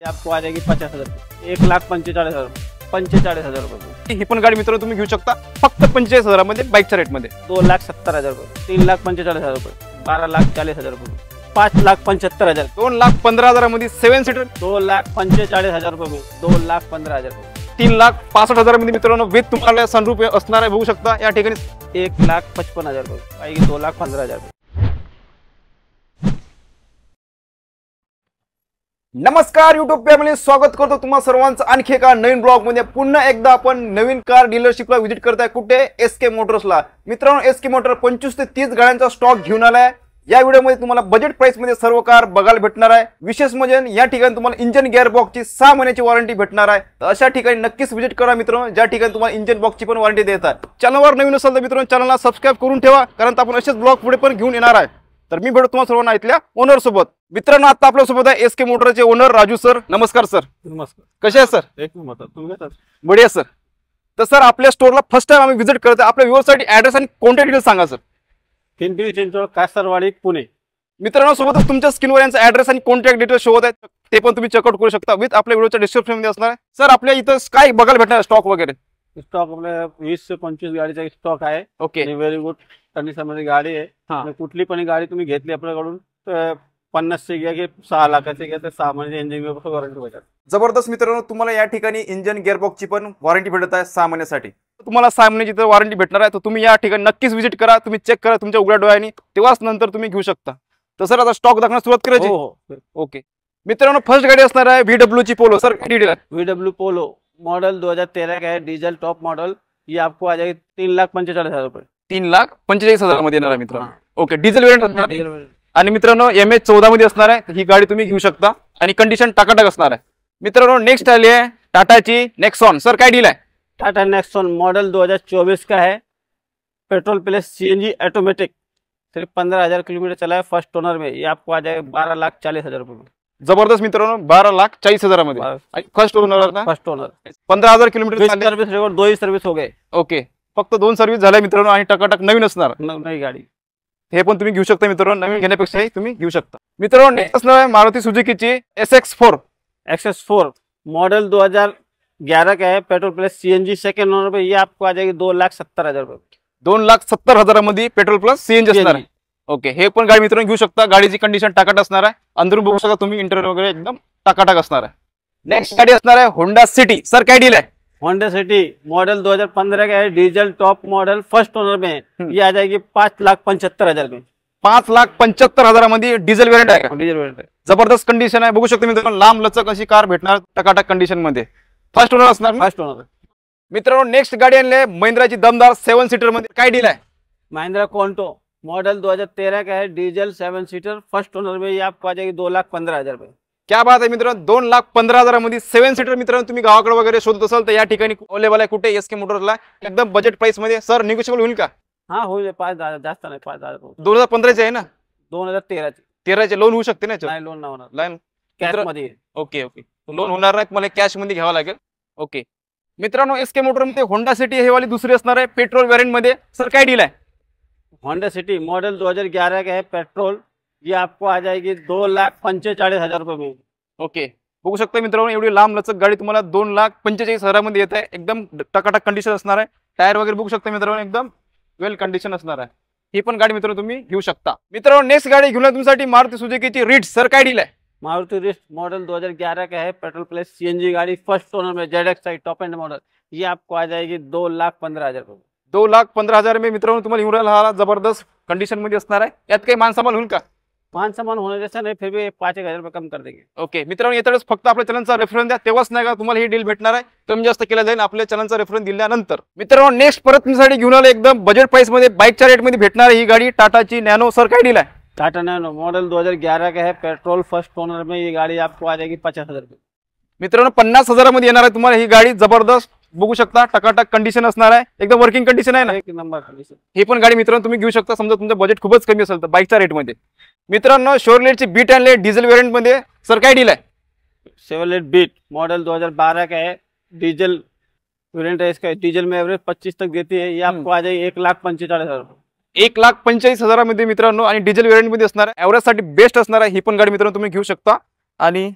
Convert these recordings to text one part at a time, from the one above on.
आपको आ जाएगी 50,000, 1,45,000, 45,000 रुपये। ही पण गाडी मित्रांनो तुम्ही घेऊ शकता फक्त 45,000 मध्ये बाईकच्या रेट मध्ये। 2,70,000 रुपये, 3,45,000 रुपये, 12,40,000 रुपये, 5,75,000, 2,15,000 मध्ये 7 सीटर, 2,45,000 रुपये, 2,15,000 रुपये, 3,65,000 मध्ये मित्रांनो विथ तुम्हाला सनरूफ असणार आहे, बघू शकता या ठिकाणी 1,55,000 रुपये, पाहिजे 2,15,000 रुपये। नमस्कार YouTube फॅमिली, स्वागत करतो तुम्हा सर्वांचं आणखी एका नवीन ब्लॉग मध्ये। पुन्हा एकदा आपण नवीन कार डीलरशिपला व्हिजिट करताय, कुठे SK मोटर्सला। मित्रांनो SK मोटर 25 ते 30 गाड्यांचा स्टॉक घेऊन आलाय। या व्हिडिओमध्ये तुम्हाला बजेट प्राइस मध्ये सर्व कार बघायला भेटणार आहे। विशेष म्हणजे या ठिकाणी तुम्हाला इंजिन गिअर बॉक्सची 6 महिन्याची वॉरंटी भेटणार आहे। तर अशा ठिकाणी नक्कीच व्हिजिट करा मित्रांनो, ज्या ठिकाणी तुम्हाला इंजिन बॉक्सची पण वॉरंटी देतात। चॅनलवर नवीन असाल तर मित्रांनो चॅनलला सबस्क्राइब करून ठेवा, कारण आपण असेच ब्लॉग पुढे पण घेऊन येणार आहे। तर मी भेटतो तुम्हाला सर्वांना इथल्या ओनर सोबत। मित्रांनो आता आपल्या सोबत आहे SK मोटरचे ओनर राजू सर। नमस्कार सर। नमस्कार, कसे आहे सर? एक नंबर, तुम्ही कसं? बढिया सर। तर सर आपल्या स्टोरला फर्स्ट टाइम आम्ही व्हिजिट करतोय, आपल्या व्ह्यूअरसाठी ऍड्रेस आणि कॉन्टॅक्ट डिटेल्स सांगा सर। पिंपरी चिंचवड, कासारवाडी, पुणे। मित्रांनो सोबतच तुमच्या स्क्रीनवर यांचा ऍड्रेस आणि कॉन्टॅक्ट डिटेल्स शो होत आहेत, ते पण तुम्ही चेकआउट करू शकता। विथ आपल्या व्हिडिओच्या डिस्क्रिप्शन मध्ये असणार आहे। सर आपल्या इथं काय बघायला भेटणार स्टॉक वगैरे? स्टॉक आपल्या 20 से 25 गाडीचा स्टॉक आहे। ओके, व्हेरी गुड कंडिशन मध्ये गाडी आहे। आणि कुठली पण गाडी तुम्ही घेतली आपल्याकडून तर 50 ची घ्या की 6 लाखाची घ्या तर 6 महिन्याची इंजिन वॉरंटी भेटत। जबरदस्त मित्रांनो, तुम्हाला या ठिकाणी इंजिन गिअरबॉक्सची पण वॉरंटी भेटत आहे 6 महिन्यासाठी। तुम्हाला 6 महिन्याची वॉरंटी भेटणार आहे, तर तुम्ही या ठिकाणी नक्कीच व्हिजिट करा, तुम्ही चेक करा तुमच्या उघड्या डोळ्यांनी, तेव्हाच नंतर तुम्ही घेऊ शकता। तर सर आता स्टॉक दाखवण्यास सुरुवात करायची? ओके मित्रांनो, फर्स्ट गाडी असणार आहे VW ची पोलो। सर डिटेल आहे? VW पोलो मॉडल 2013 का है, डीजल टॉप मॉडल। ये आपको आ जाएगी 3,45,000 रुपये, 3,45,000 मध्ये येणार आहे मित्रांनो। Okay, diesel variant diesel variant. आणि मित्रांनो MH14 मध्ये असणार आहे, ही गाडी तुम्ही घेऊ शकता आणि कंडिशन टाकाटाक असणार आहे। मित्रांनो नेक्स्ट आली आहे टाटाची नेक्सॉन। सर काय डील आहे? टाटा नेक्सॉन मॉडल 2024 का है, पेट्रोल प्लस CNG ऑटोमेटिक, सिर्फ 15,000 किलोमीटर चला है, फर्स्ट ओनर में। ये आपको आ जाएगा 12,40,000 रुपये में। जबरदस्त मित्रांनो, 12,40,000 मध्ये फर्स्ट ओनर ना? First owner, 15,000 kilometre service record, 2 ही सर्विस हो गए। ओके, फक्त 2 सर्व्हिस झाल्या मित्रांनो आणि टकाटक नवीन असणार नई गाडी। हे पण तुम्ही घेऊ शकता मित्रांनो, नवीन घेण्यापेक्षाही तुम्ही घेऊ शकता। मित्रांनो नेक्स्ट असणार आहे मारुती सुझुकीची XS4 मॉडल 2011 का है, petrol plus CNG second owner पे। ये आपको आ जाएगी 2,70,000 रुपये, 2,70,000 मध्ये पेट्रोल प्लस CNG असणार आहे। ओके, हे पण गाडी मित्रांनो घेऊ शकता। गाडीची कंडिशन टाकाट असणार आहे, अंदरून बघू शकता तुम्ही, इंटेरियर वगैरे एकदम टाकाटाक असणार आहे। नेक्स्ट गाडी असणार आहे होंडा सिटी। सर काय डील आहे? होंडा सिटी मॉडल 2015 का है, diesel top model, first owner में। ये आ जाएगी 5,75,000 में। 5,75,000 मध्ये डिझेल वेरियंट आहे का? डीजल वेरिएंट है, जबरदस्त कंडिशन आहे, बघू शकता मित्रांनो, लांब लचक अशी कार भेटणार टकाटक कंडिशन मध्ये। फर्स्ट ओनर असणार ना? First owner. मित्रांनो नेक्स्ट गाडी आणली आहे महिंद्राची दमदार 7 सीटर मध्ये। काय डील आहे? महिंद्रा कॉन्टो मॉडल 2013 का है, डीजल 7 सीटर, फर्स्ट ओनर में। ये आपको आ जाएगी 2,15,000 रुपये। क्या बात आहे मित्रांनो, 2,15,000 मध्ये 7 सीटर मित्रांनो तुम्ही गावाकडे वगैरे शोधत असाल तर या ठिकाणी अवेलेबल आहे, कुठे SK मोटर्सला, एकदम बजेट प्राइस मध्ये। सर निगोशिएबल होईल का? हाँ हो जाए, 5,000 जास्त नाही, 5,000। 2015 आहे ना? 2013 ची। 13 चे लोन होऊ शकते ना? नाही लोन नाही होणार, लोन कॅश मध्ये। ओके ओके, लोन होणार नाही, तुम्हाला कॅश मध्ये घ्यावं लागेल। ओके मित्रांनो SK मोटर मध्ये होंडा सिटी हे वाली दुसरी असणार आहे पेट्रोल वेरियंट मध्ये। सर काय डील आहे? होंडा सिटी मॉडल 2011 का है, पेट्रोल। ये आपको आ जाएगी 2,45,000 रुपये में। ओके, बघू शकता मित्रांनो, एवढी लांब लचक गाडी तुम्हाला 2,45,000 मध्ये येत आहे, एकदम टकाटक कंडिशन असणार आहे। टायर वगैरे बघू शकता मित्रांनो, एकदम वेल कंडिशन असणार आहे। ही पण गाडी मित्रांनो तुम्ही घेऊ शकता। मित्रांनो नेक्स्ट गाडी घेऊन तुमच्यासाठी मारुती सुझुकीची रिट्स। सर काय डील आहे? मारुति रिट्स मॉडल 2011 का है, पेट्रोल प्लस CNG गाड़ी, फर्स्ट ओनर में, ZX टॉप एंड मॉडल। ये आपको आ जाएगी 2,15,000 रुपये। 2,15,000 में मित्रांनो तुम्हाला युराल हा जबरदस्त कंडिशन मध्ये असणार आहे। यात काही मानसामान होईल का? मान सम्मान होने जैसा नहीं, फिर भी 5,000 रुपये कम कर देंगे। ओके मित्रांनो, येतच फक्त आपल्या चॅनलचा रेफरन्स द्या, तेव्हाच नाही का तुम्हाला ही डील भेटणार आहे, कमी जास्त केला जाईल आपल्या चॅनलचा रेफरन्स दिल्यानंतर। मित्रांनो नेक्स्ट परत तुमच्यासाठी घेऊन आलो एकदम बजेट प्राइस मध्ये, बाईकच्या रेट मध्ये भेटणार ही गाडी टाटाची नॅनो। सर काय डील आहे? टाटा नैनो मॉडल 2011 का है, पेट्रोल, फर्स्ट ओनर में। ये गाड़ी आपको आ जाएगी 50,000 रुपये। मित्रांनो 50,000 मध्ये येणार आहे तुम्हाला ही गाडी, जबरदस्त बघू शकता, टकाटक कंडिशन असणार आहे, एकदम वर्किंग कंडिशन आहे ना? एक नंबर कंडिशन। ही पण गाडी मित्रांनो तुम्ही घेऊ शकता, समजा तुमचं बजेट खूपच कमी असेल तर बाईकच्या रेट मध्ये। मित्रांनो शेव्हरलेटची बीट आणली डिझेल वेरियंट मध्ये। सर काय डील आहे? शेव्हरलेट बीट मॉडल 2012 का है, डीजल वेरिएंट है इसका। डीजल में एवरेज 25 तक देती है। ये आपको आ जाएगी 1,45,000 रुपये। 1,45,000 मध्ये मित्रांनो, आणि डिझेल वेरियंट मध्ये असणार आहे, एव्हरेज साठी बेस्ट असणार आहे। ही पण गाडी मित्रांनो तुम्ही घेऊ शकता आणि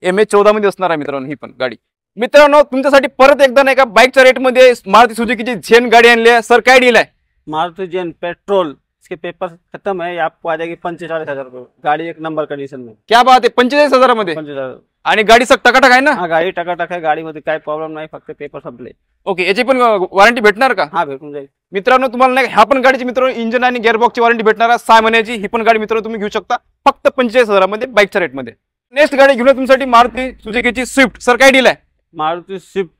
MH14 मध्ये असणार आहे मित्रांनो ही पण गाडी। मित्रांनो तुमच्यासाठी परत एकदा नाही का बाईकच्या रेट मध्ये मारुती सुजुकीची झेन गाडी आणली आहे सर, काय डील आहे? मारुति जेन पेट्रोल, इसके पेपर खत्म है, ये आपको आ जाएगी 45,000 रुपये। गाड़ी एक नंबर कंडीशन में। क्या बात आहे, 45,000 मध्ये? 45,000। आणि गाडी सग टकाटक आहे ना? हाँ, गाड़ी टकाटक है, गाड़ी मध्ये काही प्रॉब्लेम नाही, फक्त पेपर संपले। ओके, याची पण वॉरंटी भेटणार का? हाँ, भेटून जाईल मित्रांनो तुम्हाला नाही ह्या पण गाडीची मित्रांनो इंजिन आणि गिअरबॉक्सची वॉरंटी भेटणार आहे 6 महिन्याची। ही पण गाडी मित्रांनो तुम्ही घेऊ शकता फक्त 45,000 मध्ये बाईकच्या रेट मध्ये। नेक्स्ट गाडी घेऊन तुमच्यासाठी मारुती सुजुकीची स्विफ्ट, सर काय डील आहे? मारुति स्विफ्ट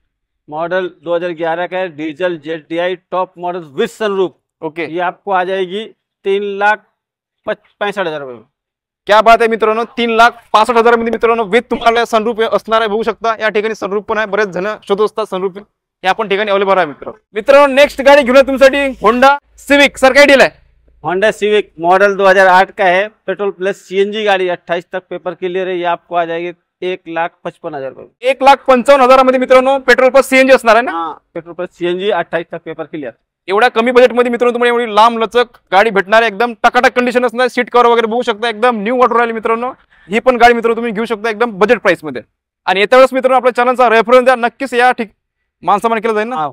मॉडल 2011 का है, डीजल ZDI टॉप मॉडल विद सनरूफ। ओके, ये आपको आ जाएगी 3,65,000 रुपये में। क्या बात आहे मित्रांनो, 3,65,000 मध्ये मित्रांनो विथ तुम्हाला सनरूफ असणार आहे, बघू शकता या ठिकाणी सनरूफ पण आहे, बरेच जण शोधत असतात सनरूफ, या पण ठिकाणी अवेलेबल आहे मित्रांनो नेक्स्ट गाडी घेऊन तुमच्यासाठी होंडा सिविक, सर काय डील आहे? होंडा सिविक मॉडल 2008 का है, पेट्रोल प्लस CNG गाड़ी, 28 तक पेपर क्लियर है। ये आपको आ जाएगी 1,55,000 रुपये। 1,55,000 मध्ये मित्रांनो पेट्रोल प्लस CNG असणार आहे ना? हाँ, पेट्रोल प्लस CNG 28 तक पेपर क्लियर। एवढ्या कमी बजेट मध्ये मित्रांनो तुम्हाला एवढी लांब लचक गाडी भेटणार आहे, एकदम टकाटक कंडिशन असणार, सीट कव्हर वगैरे बघू शकता, एकदम न्यू वाटर राहिली मित्रांनो। ही पण गाडी मित्रांनो तुम्ही घेऊ शकता एकदम बजेट प्राइस मध्ये। आणि येत्या वेळेस मित्रांनो आपल्या चॅनलचा रेफरन्स द्या, नक्कीच या मानसन्मान केलं जाईल ना,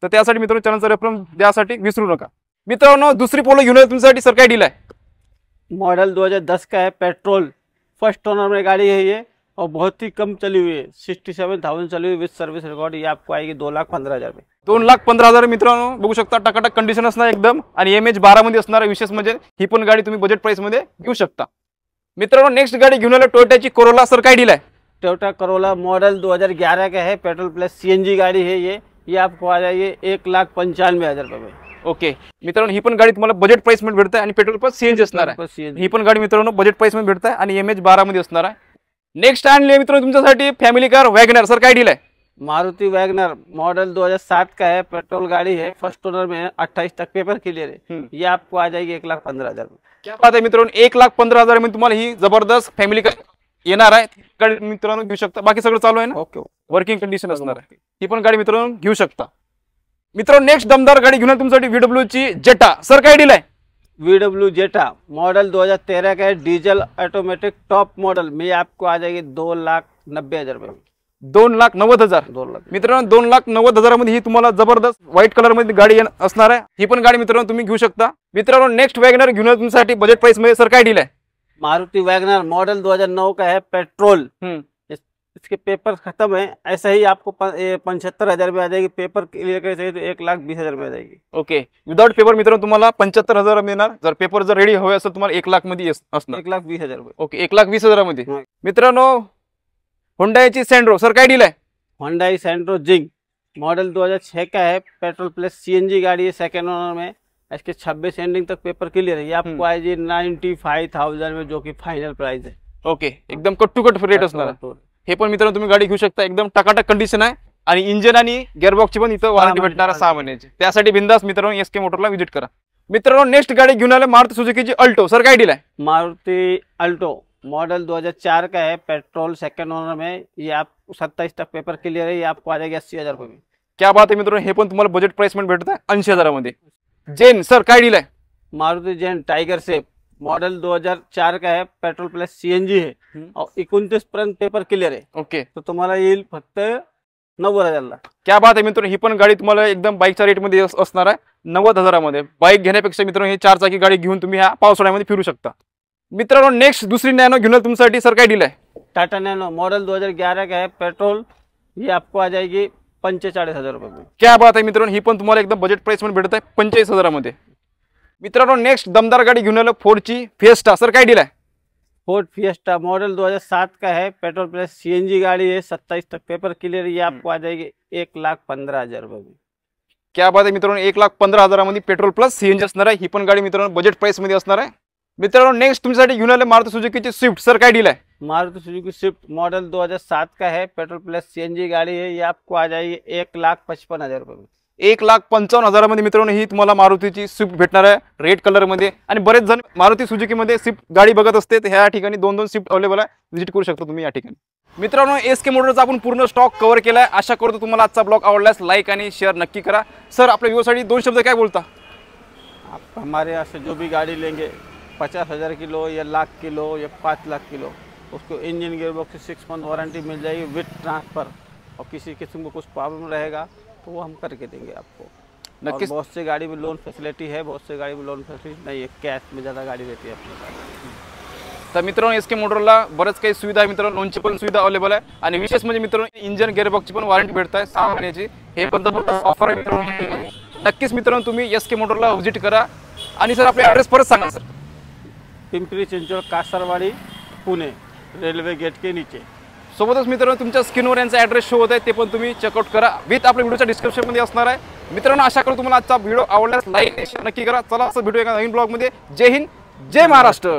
तर त्यासाठी मित्रांनो चॅनलचा रेफरन्स द्यासाठी विसरू नका। मित्रांनो दुसरी पोलो घेऊन तुमच्यासाठी सर काय डील आहे? मॉडल 2010 का है, पेट्रोल फर्स्ट ओनर में गाड़ी है ये, और बहुत ही कम चली हुई है, 67,000 चली हुई विद सर्विस रिकॉर्ड। ये आपको आएगी 2,15,000 रुपये। 2,15,000 मित्रांनो बघू शकता, टकाटक कंडिशन असणार एकदम, आणि MH12 मध्ये असणार आहे। विशेष म्हणजे ही पण गाडी तुम्ही बजेट प्राइस मध्ये घेऊ शकता। मित्रांनो नेक्स्ट गाडी घेऊन आलो टोयोटाची कोरोला, सर काय डील आहे? टोयोटा करोला मॉडल 2011 का है, पेट्रोल प्लस CNG गाड़ी है ये आपको आ जाएगी 1,95,000 रुपये में। ओके मित्रांनो ही पण गाडी तुम्हाला बजेट प्राइस मध्ये भेटते आणि पेट्रोल प्लस CNG असणार आहे। ही पण गाडी मित्रांनो बजेट प्राइस मध्ये भेटते आणि MH12 मध्ये असणार आहे। नेक्स्ट आणले मित्रांनो तुमच्यासाठी फॅमिली कार वॅगनर, सर काय डील आहे? मारुति वैगनर मॉडल 2007 का है, पेट्रोल गाड़ी है, फर्स्ट ओनर में है, 28 तक पेपर क्लियर है। ये आपको आ जाएगी 1,15,000 रुपये। क्या बात आहे मित्रांनो, 1,15,000 मध्ये तुम्हाला ही जबरदस्त फॅमिली कार येणार आहे, गाडी मित्रांनो घेऊ शकता। बाकी सगळं चालू आहे ना? ओके, वर्किंग कंडिशन असणार आहे, ही पण गाडी मित्रांनो घेऊ शकता। मित्रांनो नेक्स्ट दमदार गाडी घेऊन तुमच्यासाठी VW ची जेटा, सर काय डील आहे? VW जेटा मॉडल 2013 का है, डीजल ऑटोमेटिक टॉप मॉडल में आपको आ जाएगी 2,90,000 रुपये में। 2,90,000 2 लाख मित्रांनो 2,90,000 मध्ये ही तुम्हाला जबरदस्त व्हाईट कलर मध्ये गाडी असणार आहे। ही पण गाडी मित्रांनो तुम्ही घेऊ शकता। मित्रांनो नेक्स्ट वॅगनर घेऊन तुमच्यासाठी बजेट प्राइस मध्ये सर काय डील आहे? मारुति वैगनर मॉडल 2009 का है, पेट्रोल, इसके पेपर खत्म है, ऐसा ही आपको 75,000 में आ जाएगी। पेपर क्लियर कर चाहिए तो 1,20,000 में आ जाएगी। ओके, विदाउट पेपर मित्रांनो तुम्हाला 75,000 मिळणार, जर पेपर जर रेडी हवे असेल तुम्हाला 1,00,000 मध्ये असणार। 1,20,000 रुपये। ओके, 1,20,000 मध्ये। मित्रांनो होंडाची सँड्रो, सर काय डील आहे? होंडा सैंट्रो जिंक मॉडल 2006 का है, पेट्रोल प्लस CNG गाड़ी है, सेकेंड ओनर में, इसके 26 एंडिंग तक पेपर क्लियर है। ये आपको आएगी 95,000 में, जो कि फाइनल प्राइस है। ओके, एकदम कट टू कट रेट असणार आहे। हे पण मित्रांनो तुम्ही गाडी घेऊ शकता, एकदम टकाटक कंडिशन आहे, आणि इंजिन आणि गिअरबॉक्सची पण इथं वॉरंटी भेटणार 6 महिन्याची। त्यासाठी बिंदास मित्रांनो SK मोटरला व्हिजिट करा। मित्रांनो नेक्स्ट गाडी घेऊन आले मारुती सुजुकीची अल्टो, सर काय डील आहे? मारुति अल्टो मॉडल 2004 का है, पेट्रोल सेकंड ओनर में, ये आप 27 तक पेपर क्लियर है। ये आपको आ जाएगी 80,000 रुपये में। क्या बात आहे मित्रांनो, हे पण तुम्हाला बजेट प्राइस मध्ये भेटत आहे 80,000 मध्ये। जेन, सर काय डील आहे? मारुति जेन टाइगर शेप मॉडल 2004 का है, पेट्रोल प्लस CNG है, और 29 पर्यंत पेपर क्लियर है। ओके, तो तुम्हाला येईल फक्त 90,000 ला। क्या बात आहे मित्रांनो, ही पण गाडी तुम्हाला एकदम बाईकच्या रेट मध्ये असणार आहे 90,000 मध्ये। बाईक घेण्यापेक्षा मित्रांनो ही 4 चाकी गाडी घेऊन तुम्ही ह्या पावसाळ्यामध्ये फिरू शकता। मित्रांनो नेक्स्ट दुसरी नॅनो घेऊन तुमच्यासाठी सर काय डील आहे? टाटा नैनो मॉडल 2011 का है, पेट्रोल, ये आपको आ जाएगी 45,000 रुपये में। क्या बात आहे मित्रांनो, ही पण तुम्हाला एकदम बजेट प्राइस मध्ये भेटत आहे 45,000 मध्ये। मित्रांनो नेक्स्ट दमदार गाडी घेऊन आलो फोर्डची फिएस्टा, सर काय डील आहे? फोर्ड फिएस्टा मॉडल 2007 का है, पेट्रोल प्लस CNG गाड़ी है, 27 तक पेपर क्लियर। ये आपको आ जाएगी 1,15,000 रुपये में। क्या बात आहे मित्रांनो, 1,15,000 मध्ये पेट्रोल प्लस CNG असणार आहे, ही पण गाडी मित्रांनो बजेट प्राइस मध्ये असणार आहे। मित्रांनो नेक्स्ट तुमच्यासाठी घेऊन आले मारुती सुजुकीची स्विफ्ट, सर काय डील आहे? मारुति सुजुकी स्विफ्ट मॉडल 2007 का है, पेट्रोल प्लस CNG गाड़ी है, ये आपको आ जाएगी 1,55,000 रुपये में। 1,55,000 मध्ये मित्रांनो ही तुम्हाला मारुतीची स्विफ्ट भेटणार आहे रेड कलर मध्ये। आणि बरेच जण मारुती सुजुकी मध्ये स्विफ्ट गाडी बघत असते, तर ह्या ठिकाणी 2-2 स्विफ्ट अवेलेबल आहे, व्हिजिट करू शकता तुम्ही या ठिकाणी। मित्रांनो SK मोटरचा आपण पूर्ण स्टॉक कव्हर केलाय। आशा करतो तुम्हाला आजचा ब्लॉग आवडल्यास लाईक आणि शेअर नक्की करा। सर आपल्या व्ह्यूअरसाठी 2 शब्द काय बोलता? आप हमारे यहाँ से जो भी गाड़ी लेंगे 50,000 किलो या 1,00,000 किलो या 5 लाख किलो, उसको इंजन गियर बॉक्स की 6 मंथ वारंटी मिल जाएगी विद ट्रांसफ़र। और किसी किस्म को कुछ प्रॉब्लम रहेगा तो वो हम करके देंगे आपको। और नक्कीच बहुत से गाड़ी में लोन फैसिलिटी है, बहुत से गाड़ी में लोन फैसिलिटी नहीं है, कैश में ज़्यादा गाड़ी रहती है अपने पास। तर मित्रांनो एस के मोटरला बरंच काही सुविधा आहे मित्रांनो, लोनची पण सुविधा अवेलेबल आहे आणि विशेष म्हणजे मित्रांनो इंजन गिअरबॉक्सची पण वॉरंटी भेटत आहे 6 महिन्याची। हे पण ऑफर आहे मित्रांनो। नक्कीच मित्रांनो तुम्ही एस के मोटरला व्हिजिट करा। आणि सर आपले ॲड्रेस परत सांगा sir. Pimpri Chinchwad Kasarwadi Pune, railway gate के नीचे। सोबतच मित्रांनो तुमच्या स्क्रीनवर यांचा ॲड्रेस शो होत आहे, ते पण तुम्ही चेकआउट करा। विथ आपल्या व्हिडिओच्या डिस्क्रिप्शनमध्ये असणार आहे। मित्रांनो आशा करू तुम्हाला आजचा व्हिडिओ आवडल्यास लाईक नक्की करा। चला असं भेटूया एका नवीन ब्लॉगमध्ये। जय हिंद, जय महाराष्ट्र।